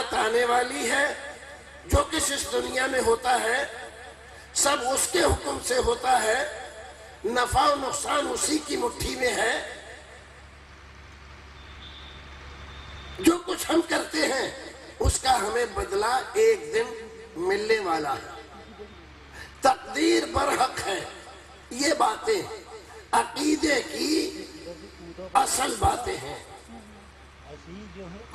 قیامت آنے والی ہے، جو کچھ اس دنیا میں ہوتا ہے سب اس کے حکم سے ہوتا ہے، نفع و نقصان اسی کی مٹھی میں ہے، جو کچھ ہم کرتے ہیں اس کا ہمیں بدلہ ایک دن ملنے والا ہے، تقدیر برحق ہے۔ یہ باتیں عقیدے کی اصل باتیں ہیں۔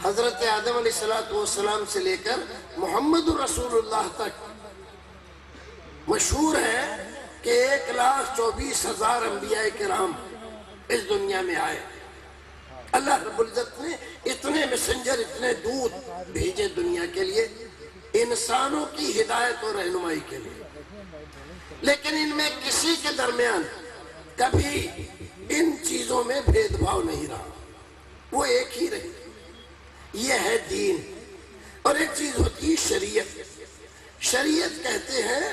حضرت آدم علیہ السلام سے لے کر محمد رسول اللہ تک مشہور ہے کہ 1,24,000 انبیاء کرام اس دنیا میں آئے۔ اللہ رب العزت نے اتنے میسنجر، اتنے دودت بھیجے دنیا کے لیے، انسانوں کی ہدایت اور رہنمائی کے لیے، لیکن ان میں کسی کے درمیان کبھی ان چیزوں میں بھید بھاؤ نہیں رہا، وہ ایک ہی رہی۔ یہ ہے دین۔ اور ایک چیز ہوتی ہے شریعت۔ شریعت کہتے ہیں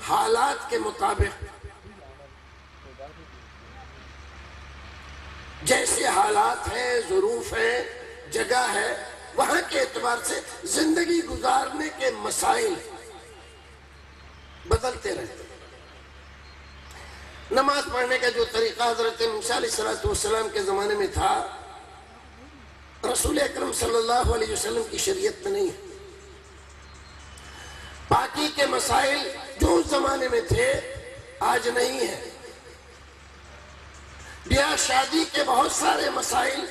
حالات کے مطابق، جیسے حالات ہیں، ظروف ہیں، جگہ ہے، وہاں کے اعتبار سے زندگی گزارنے کے مسائل بدلتے رہتے۔ نماز پڑھنے کا جو طریقہ حضرت موسیٰ علیہ السلام کے زمانے میں تھا، رسول اکرم صلی اللہ علیہ وسلم کی شریعت میں نہیں ہے۔ باقی کے مسائل جو اس زمانے میں تھے آج نہیں ہے۔ بیاہ شادی کے بہت سارے مسائل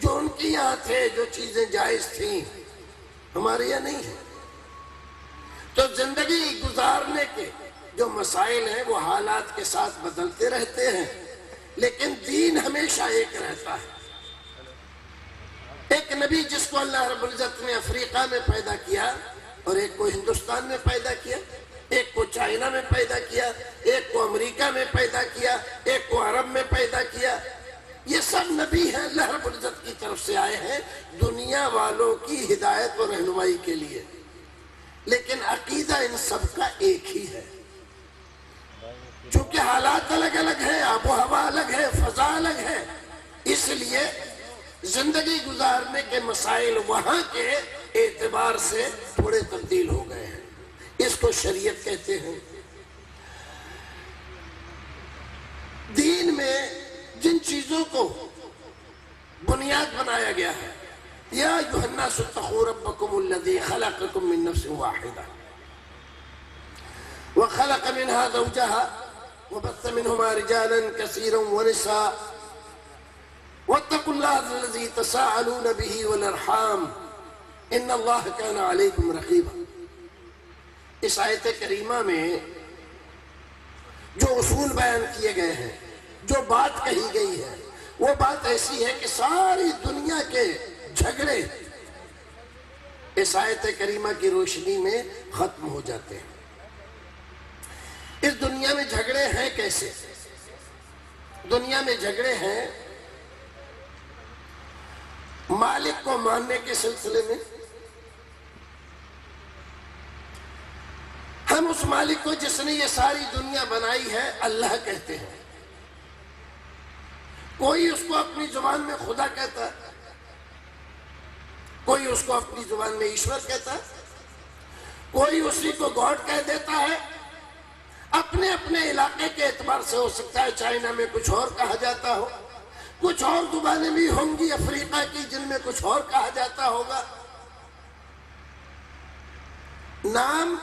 جو ان کی یہاں تھے، جو چیزیں جائز تھیں، ہمارے یہاں نہیں ہے۔ تو زندگی گزارنے کے جو مسائل ہیں وہ حالات کے ساتھ بدلتے رہتے ہیں، لیکن دین ہمیشہ ایک رہتا ہے۔ ایک نبی جس کو اللہ رب العزت نے افریقہ میں پیدا کیا، اور ایک کو ہندوستان میں پیدا کیا، ایک کو چائنا میں پیدا کیا، ایک کو امریکہ میں پیدا کیا، ایک کو عرب میں پیدا کیا، یہ سب نبی ہیں، اللہ رب العزت کی طرف سے آئے ہیں دنیا والوں کی ہدایت اور رہنمائی کے لیے، لیکن عقیدہ ان سب کا ایک ہی ہے۔ چونکہ حالات الگ الگ ہیں، آب و ہوا الگ ہے، فضا الگ ہے، اس لیے زندگی گزارنے کے مسائل وہاں کے اعتبار سے تھوڑے تبدیل ہو گئے ہیں۔ اس کو شریعت کہتے ہیں۔ دین میں جن چیزوں کو بنیاد بنایا گیا ہے، یا ایھا الناس اتقوا ربکم الذی خلقکم من نفس واحدہ وخلق منها زوجها وبث منهما رجالا كثيرا ونساء واتقوا الله الذي تساءلون به والارحام ان اللہ كان علیکم رقیبا۔ اس آیت کریمہ میں جو اصول بیان کیے گئے ہیں، جو بات کہی گئی ہے، وہ بات ایسی ہے کہ ساری دنیا کے جھگڑے اس آیت کریمہ کی روشنی میں ختم ہو جاتے ہیں۔ اس دنیا میں جھگڑے ہیں کیسے؟ دنیا میں جھگڑے ہیں مالک کو ماننے کے سلسلے میں۔ ہم اس مالک کو جس نے یہ ساری دنیا بنائی ہے اللہ کہتے ہیں۔ کوئی اس کو اپنی زبان میں خدا کہتا ہے، کوئی اس کو اپنی زبان میں ایشور کہتا ہے، کوئی اسی کو گاڈ کہہ دیتا ہے۔ اپنے اپنے علاقے کے اعتبار سے ہو سکتا ہے چائنا میں کچھ اور کہا جاتا ہو، کچھ اور زبانیں بھی ہوں گی افریقہ کی جن میں کچھ اور کہا جاتا ہوگا۔ نام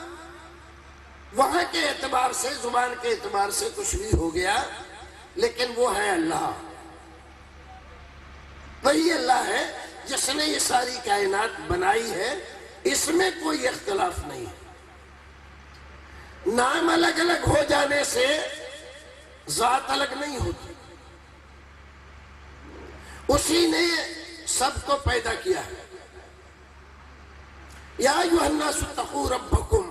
وہاں کے اعتبار سے، زبان کے اعتبار سے کچھ بھی ہو گیا، لیکن وہ ہے اللہ۔ وہی اللہ ہے جس نے یہ ساری کائنات بنائی ہے، اس میں کوئی اختلاف نہیں ہے۔ نام الگ الگ ہو جانے سے ذات الگ نہیں ہوتی۔ اسی نے سب کو پیدا کیا ہے۔ یا ایھا الناس اتقوا ربکم،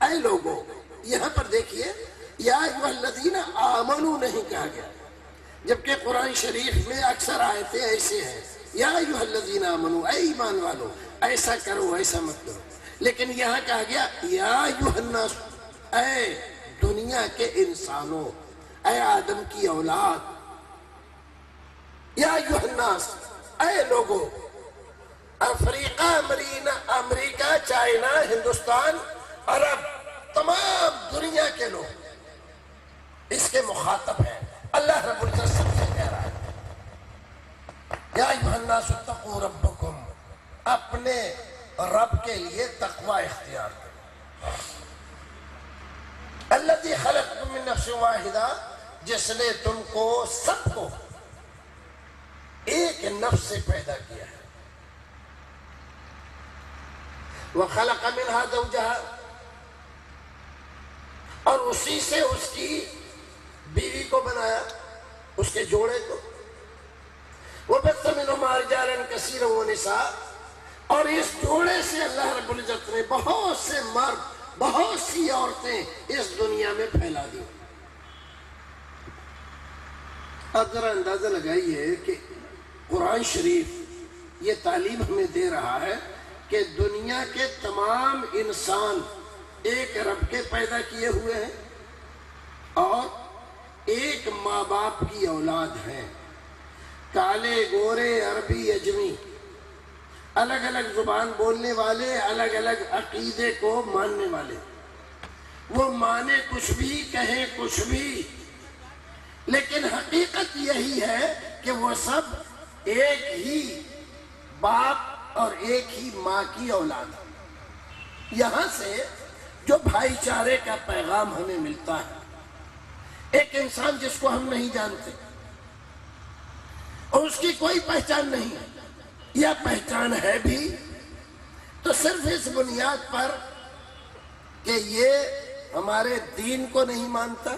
اے لوگوں، یہاں پر دیکھیے یا ایھا الذین آمنوا نہیں کہا گیا، جبکہ قرآن شریف میں اکثر آیتیں ایسے ہیں یا ایھا الذین آمنوا، اے ایمان والو، ایسا کرو ایسا مت کرو، لیکن یہاں کہا گیا یا ایھا الناس، اے دنیا کے انسانوں، اے آدم کی اولاد، یا ایھا الناس، اے لوگوں، افریقہ، امریکہ، چائنا، ہندوستان، عرب، تمام دنیا کے لوگ اس کے مخاطب ہیں۔ اللہ رب العزت سب سے کہہ رہا ہے یا ایھا الناس اتقوا ربکم، اپنے رب کے لیے تقوی اختیار کرو۔ الذی خلقکم من نفس واحدہ، جس نے تم کو سب کو ایک نفس سے پیدا کیا ہے۔ وخلق منها زوجها، اور اسی سے اس کی بیوی کو بنایا، اس کے جوڑے کو۔ وبث منهما رجالا كثيرا ونساء، اور اس جوڑے سے اللہ رب العزت نے بہت سے مرد، بہت سی عورتیں اس دنیا میں پھیلا دی۔ اب ذرا اندازہ لگائیے کہ قرآن شریف یہ تعلیم ہمیں دے رہا ہے کہ دنیا کے تمام انسان ایک رب کے پیدا کیے ہوئے ہیں اور ایک ماں باپ کی اولاد ہیں، کالے، گورے، عربی، اجمی، الگ الگ زبان بولنے والے، الگ الگ عقیدے کو ماننے والے۔ وہ مانے کچھ بھی، کہیں کچھ بھی، لیکن حقیقت یہی ہے کہ وہ سب ایک ہی باپ اور ایک ہی ماں کی اولاد ہے۔ یہاں سے جو بھائی چارے کا پیغام ہمیں ملتا ہے، ایک انسان جس کو ہم نہیں جانتے اور اس کی کوئی پہچان نہیں ہے، یا پہچان ہے بھی تو صرف اس بنیاد پر کہ یہ ہمارے دین کو نہیں مانتا،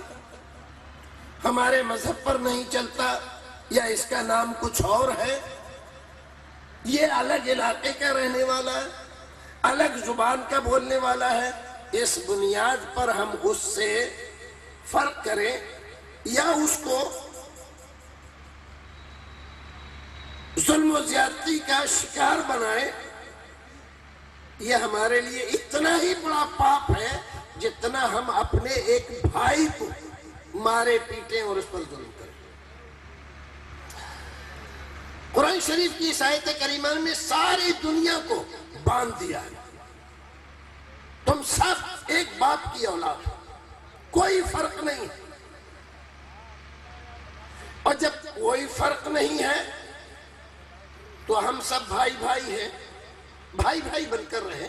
ہمارے مذہب پر نہیں چلتا، یا اس کا نام کچھ اور ہے، یہ الگ علاقے کا رہنے والا ہے، الگ زبان کا بولنے والا ہے، اس بنیاد پر ہم اس سے فرق کریں یا اس کو ظلم و زیادتی کا شکار بنائیں، یہ ہمارے لیے اتنا ہی بڑا پاپ ہے جتنا ہم اپنے ایک بھائی کو مارے پیٹیں اور اس پر ظلم کریں۔ قرآن شریف کی اس آیت کریمہ میں ساری دنیا کو باندھ دیا ہے، تم سب ایک باپ کی اولاد ہو، کوئی فرق نہیں۔ اور جب کوئی فرق نہیں ہے تو ہم سب بھائی بھائی ہیں، بھائی بھائی بن کر رہیں۔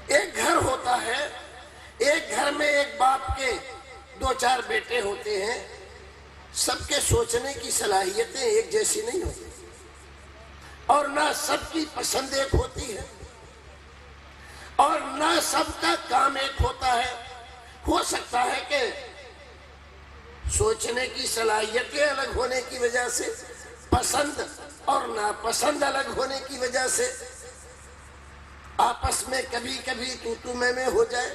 ایک گھر ہوتا ہے، ایک گھر میں ایک باپ کے 2-4 بیٹے ہوتے ہیں، سب کے سوچنے کی صلاحیتیں ایک جیسی نہیں ہوتی، اور نہ سب کی پسند ایک ہوتی ہے، اور نہ سب کا کام ایک ہوتا ہے۔ ہو سکتا ہے کہ سوچنے کی صلاحیتیں الگ ہونے کی وجہ سے، پسند اور ناپسند الگ ہونے کی وجہ سے آپس میں کبھی کبھی تو میں ہو جائے،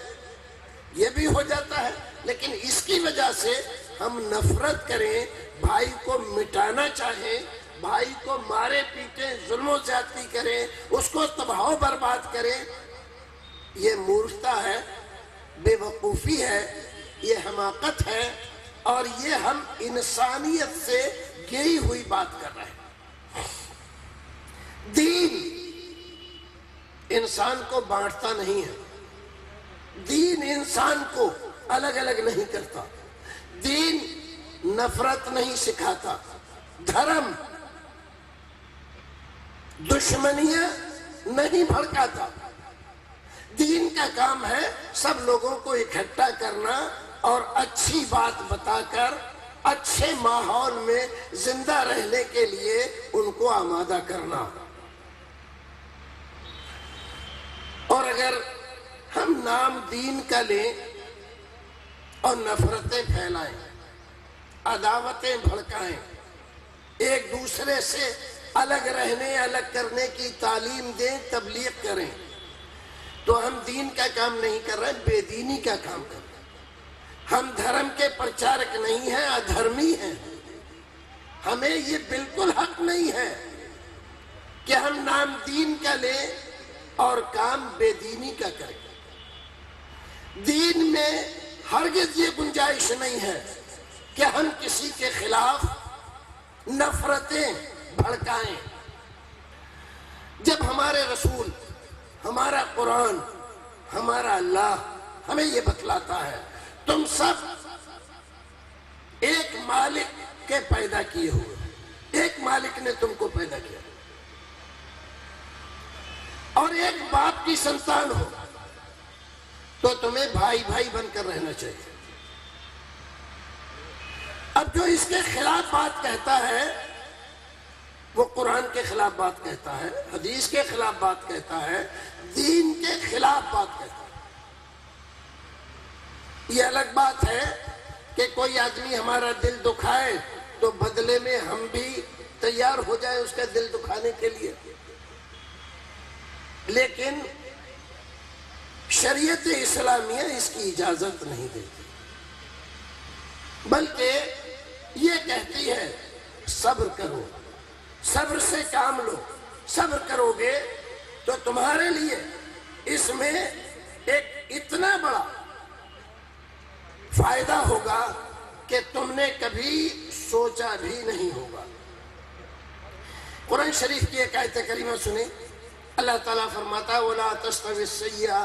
یہ بھی ہو جاتا ہے، لیکن اس کی وجہ سے ہم نفرت کریں، بھائی کو مٹانا چاہیں، بھائی کو مارے پیٹیں، ظلم و زیادتی کریں، اس کو تباہ و برباد کریں، یہ مورختہ ہے، بے وقوفی ہے، یہ حماقت ہے، اور یہ ہم انسانیت سے گئی ہوئی بات کر رہے ہیں۔ دین انسان کو بانٹتا نہیں ہے، دین انسان کو الگ الگ نہیں کرتا، دین نفرت نہیں سکھاتا، دھرم دشمنیاں نہیں بھڑکاتا۔ دین کا کام ہے سب لوگوں کو اکٹھا کرنا اور اچھی بات بتا کر اچھے ماحول میں زندہ رہنے کے لیے ان کو آمادہ کرنا۔ اور اگر ہم نام دین کا لیں اور نفرتیں پھیلائیں، عداوتیں بھڑکائیں، ایک دوسرے سے الگ رہنے، الگ کرنے کی تعلیم دیں، تبلیغ کریں، تو ہم دین کا کام نہیں کر رہے، بے دینی کا کام کر رہے ہیں۔ ہم دھرم کے پرچارک نہیں ہیں، ادھرمی ہیں۔ ہمیں یہ بالکل حق نہیں ہے کہ ہم نام دین کا لیں اور کام بے دینی کا کریں۔ دین میں ہرگز یہ گنجائش نہیں ہے کہ ہم کسی کے خلاف نفرتیں بھڑکائیں۔ جب ہمارے رسول، ہمارا قرآن، ہمارا اللہ ہمیں یہ بتلاتا ہے تم سب ایک مالک کے پیدا کیے ہوئے، ایک مالک نے تم کو پیدا کیا اور ایک باپ کی سنتان ہو تو تمہیں بھائی بھائی بن کر رہنا چاہیے۔ اب جو اس کے خلاف بات کہتا ہے وہ قرآن کے خلاف بات کہتا ہے، حدیث کے خلاف بات کہتا ہے، دین کے خلاف بات کہتا ہے۔ یہ الگ بات ہے کہ کوئی آدمی ہمارا دل دکھائے تو بدلے میں ہم بھی تیار ہو جائے اس کا دل دکھانے کے لیے، لیکن شریعت اسلامیہ اس کی اجازت نہیں دیتی، بلکہ یہ کہتی ہے صبر کرو، صبر سے کام لو، صبر کرو گے تو تمہارے لیے اس میں ایک اتنا بڑا فائدہ ہوگا کہ تم نے کبھی سوچا بھی نہیں ہوگا۔ قرآن شریف کی ایک آیت کریمہ سنیں، اللہ تعالیٰ فرماتا ہے وَلَا تَسْتَوِي السَّيِّئَةُ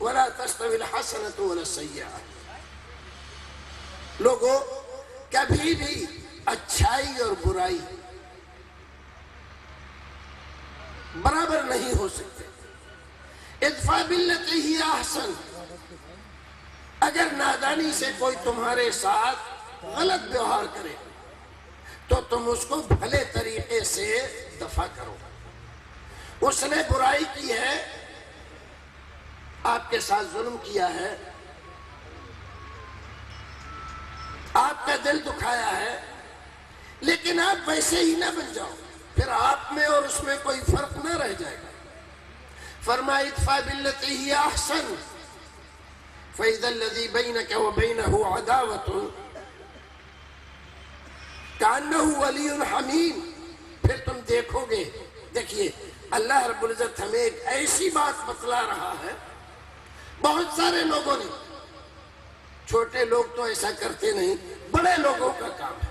وَلَا تَسْتَوِي الْحَسَنَةُ وَلَا السَّيِّئَةُ، لوگوں کبھی بھی اچھائی اور برائی برابر نہیں ہو سکتے۔ ادفع باللتی ہی احسن، اگر نادانی سے کوئی تمہارے ساتھ غلط ویوہار کرے تو تم اس کو بھلے طریقے سے دفع کرو۔ اس نے برائی کی ہے، آپ کے ساتھ ظلم کیا ہے، آپ کا دل دکھایا ہے، لیکن آپ ویسے ہی نہ بن جاؤ، پھر آپ میں اور اس میں کوئی فرق نہ رہ جائے گا۔ فرمایا ادفع باللتی ہی احسن فَإِذَا الَّذِي بَيْنَكَ وَبَيْنَهُ عَدَاوَةٌ كَأَنَّهُ وَلِيٌّ حَمِيمٌ، پھر تم دیکھو گے، دیکھیے اللہ رب العزت ہمیں ایک ایسی بات بتلا رہا ہے، بہت سارے لوگوں نے، چھوٹے لوگ تو ایسا کرتے نہیں، بڑے لوگوں کا کام ہے۔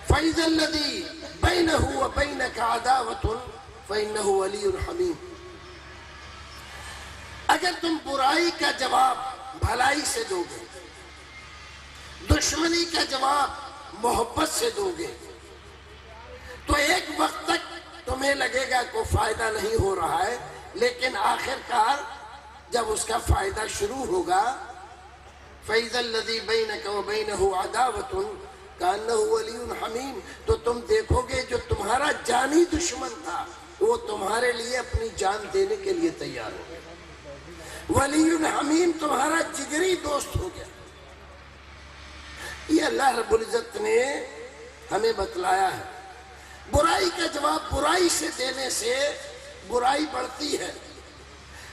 فَإِذَا الَّذِي بَيْنَهُ وَبَيْنَكَ عَدَاوَةٌ فَإِنَّهُ وَلِيٌّ حَمِيمٌ، اگر تم برائی کا جواب بھلائی سے دو گے، دشمنی کا جواب محبت سے دو گے، تو ایک وقت تک تمہیں لگے گا کوئی فائدہ نہیں ہو رہا ہے، لیکن آخر کار جب اس کا فائدہ شروع ہوگا فَإِذَا الَّذِي بَيْنَكَ وَبَيْنَهُ عَدَاوَةٌ كَأَنَّهُ وَلِيٌّ حَمِيمٌ، تو تم دیکھو گے جو تمہارا جانی دشمن تھا وہ تمہارے لیے اپنی جان دینے کے لیے تیار ہو گیا، ولی حمیم تمہارا جگری دوست ہو گیا۔ یہ اللہ رب العزت نے ہمیں بتلایا ہے، برائی کا جواب برائی سے دینے سے برائی بڑھتی ہے،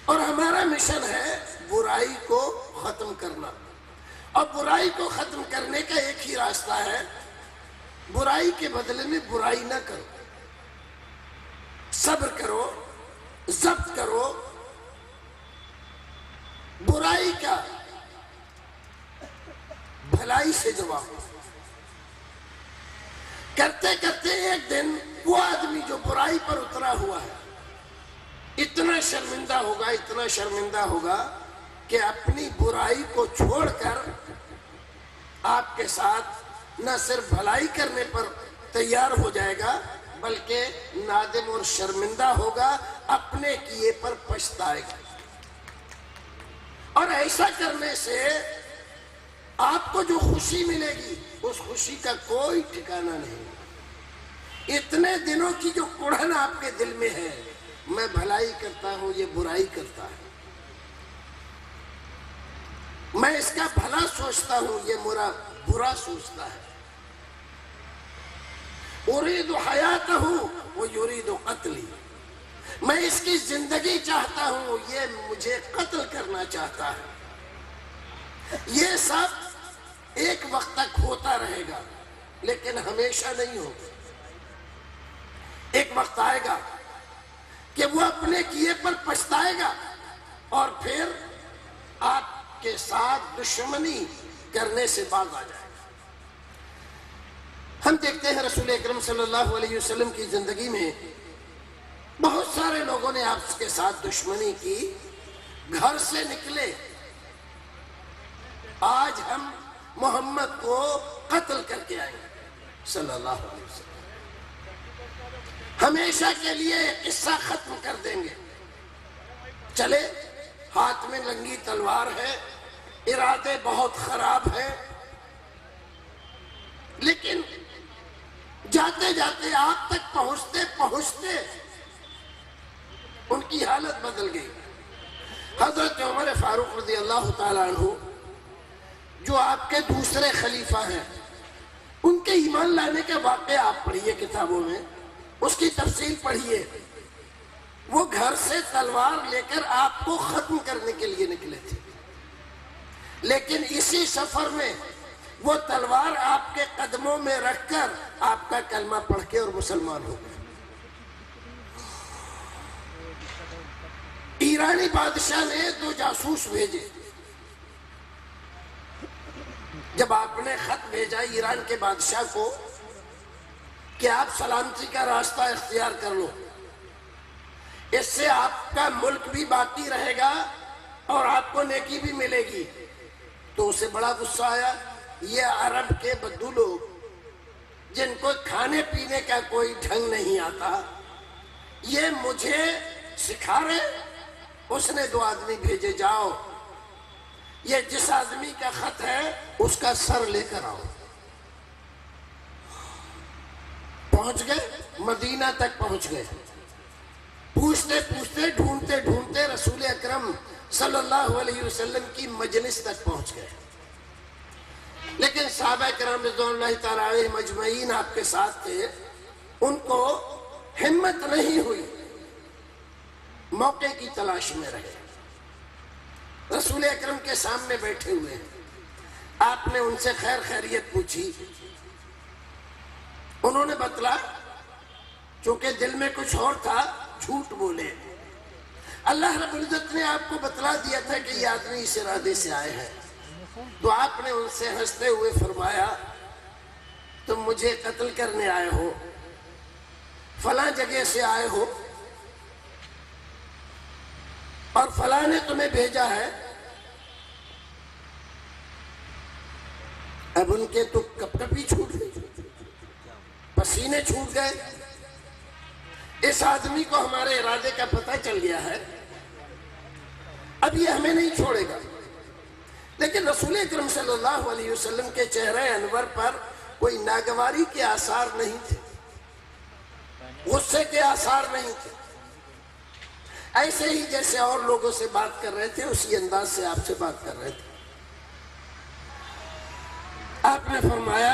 اور ہمارا مشن ہے برائی کو ختم کرنا، اور برائی کو ختم کرنے کا ایک ہی راستہ ہے، برائی کے بدلے میں برائی نہ کرو، صبر کرو، ضبط کرو، برائی کا بھلائی سے جواب دو۔ کرتے کرتے ایک دن وہ آدمی جو برائی پر اترا ہوا ہے اتنا شرمندہ ہوگا، اتنا شرمندہ ہوگا کہ اپنی برائی کو چھوڑ کر آپ کے ساتھ نہ صرف بھلائی کرنے پر تیار ہو جائے گا بلکہ نادم اور شرمندہ ہوگا، اپنے کیے پر پچھتائے گا، اور ایسا کرنے سے آپ کو جو خوشی ملے گی اس خوشی کا کوئی ٹھکانہ نہیں۔ اتنے دنوں کی جو کڑھن آپ کے دل میں ہے، میں بھلائی کرتا ہوں یہ برائی کرتا ہے، میں اس کا بھلا سوچتا ہوں یہ میرا برا سوچتا ہے، اريد حیاتہ ویرید قتلی، میں اس کی زندگی چاہتا ہوں یہ مجھے قتل کرنا چاہتا ہے۔ یہ سب ایک وقت تک ہوتا رہے گا لیکن ہمیشہ نہیں ہوگا۔ ایک وقت آئے گا کہ وہ اپنے کیے پر پچھتائے گا اور پھر آپ کے ساتھ دشمنی کرنے سے باز آ جائے گا۔ ہم دیکھتے ہیں رسول اکرم صلی اللہ علیہ وسلم کی زندگی میں بہت لوگوں نے آپ کے ساتھ دشمنی کی، گھر سے نکلے، آج ہم محمد کو قتل کر کے آئیں صلی اللہ علیہ وسلم، ہمیشہ کے لیے قصہ ختم کر دیں گے۔ چلے، ہاتھ میں ننگی تلوار ہے، ارادے بہت خراب ہیں، لیکن جاتے جاتے آپ تک پہنچتے پہنچتے ان کی حالت بدل گئی۔ حضرت عمر فاروق رضی اللہ تعالیٰ عنہ جو آپ کے دوسرے خلیفہ ہیں، ان کے ایمان لانے کے واقعہ آپ پڑھیے کتابوں میں، اس کی تفصیل پڑھیے۔ وہ گھر سے تلوار لے کر آپ کو ختم کرنے کے لیے نکلے تھے، لیکن اسی سفر میں وہ تلوار آپ کے قدموں میں رکھ کر آپ کا کلمہ پڑھ کے اور مسلمان ہو گئے۔ ایرانی بادشاہ نے 2 جاسوس بھیجے۔ جب آپ نے خط بھیجا ایران کے بادشاہ کو کہ آپ سلامتی کا راستہ اختیار کر لو، اس سے آپ کا ملک بھی باقی رہے گا اور آپ کو نیکی بھی ملے گی، تو اسے بڑا غصہ آیا۔ یہ عرب کے بدو لوگ جن کو کھانے پینے کا کوئی ڈھنگ نہیں آتا، یہ مجھے سکھا رہے۔ اس نے 2 آدمی بھیجے، جاؤ یہ جس آدمی کا خط ہے اس کا سر لے کر آؤ۔ پہنچ گئے، مدینہ تک پہنچ گئے، پوچھتے پوچھتے ڈھونڈتے ڈھونڈتے رسول اکرم صلی اللہ علیہ وسلم کی مجلس تک پہنچ گئے، لیکن صحابہ کرام رضوان اللہ تعالیٰ علیہم اجمعین آپ کے ساتھ تھے، ان کو ہمت نہیں ہوئی، موقع کی تلاش میں رہے۔ رسول اکرم کے سامنے بیٹھے ہوئے ہیں، آپ نے ان سے خیر خیریت پوچھی، انہوں نے بتلا، چونکہ دل میں کچھ اور تھا، جھوٹ بولے۔ اللہ رب العزت نے آپ کو بتلا دیا تھا کہ یہ آدمی اس ارادے سے آئے ہیں، تو آپ نے ان سے ہنستے ہوئے فرمایا، تم مجھے قتل کرنے آئے ہو، فلاں جگہ سے آئے ہو اور فلاں نے تمہیں بھیجا ہے۔ اب ان کے تو کپ کپی چھوٹ گئی، پسینے چھوٹ گئے، اس آدمی کو ہمارے ارادے کا پتہ چل گیا ہے، اب یہ ہمیں نہیں چھوڑے گا۔ لیکن رسول اکرم صلی اللہ علیہ وسلم کے چہرے انور پر کوئی ناگواری کے آثار نہیں تھے، غصے کے آثار نہیں تھے، ایسے ہی جیسے اور لوگوں سے بات کر رہے تھے اسی انداز سے آپ سے بات کر رہے تھے۔ آپ نے فرمایا،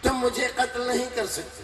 تم مجھے قتل نہیں کر سکتے،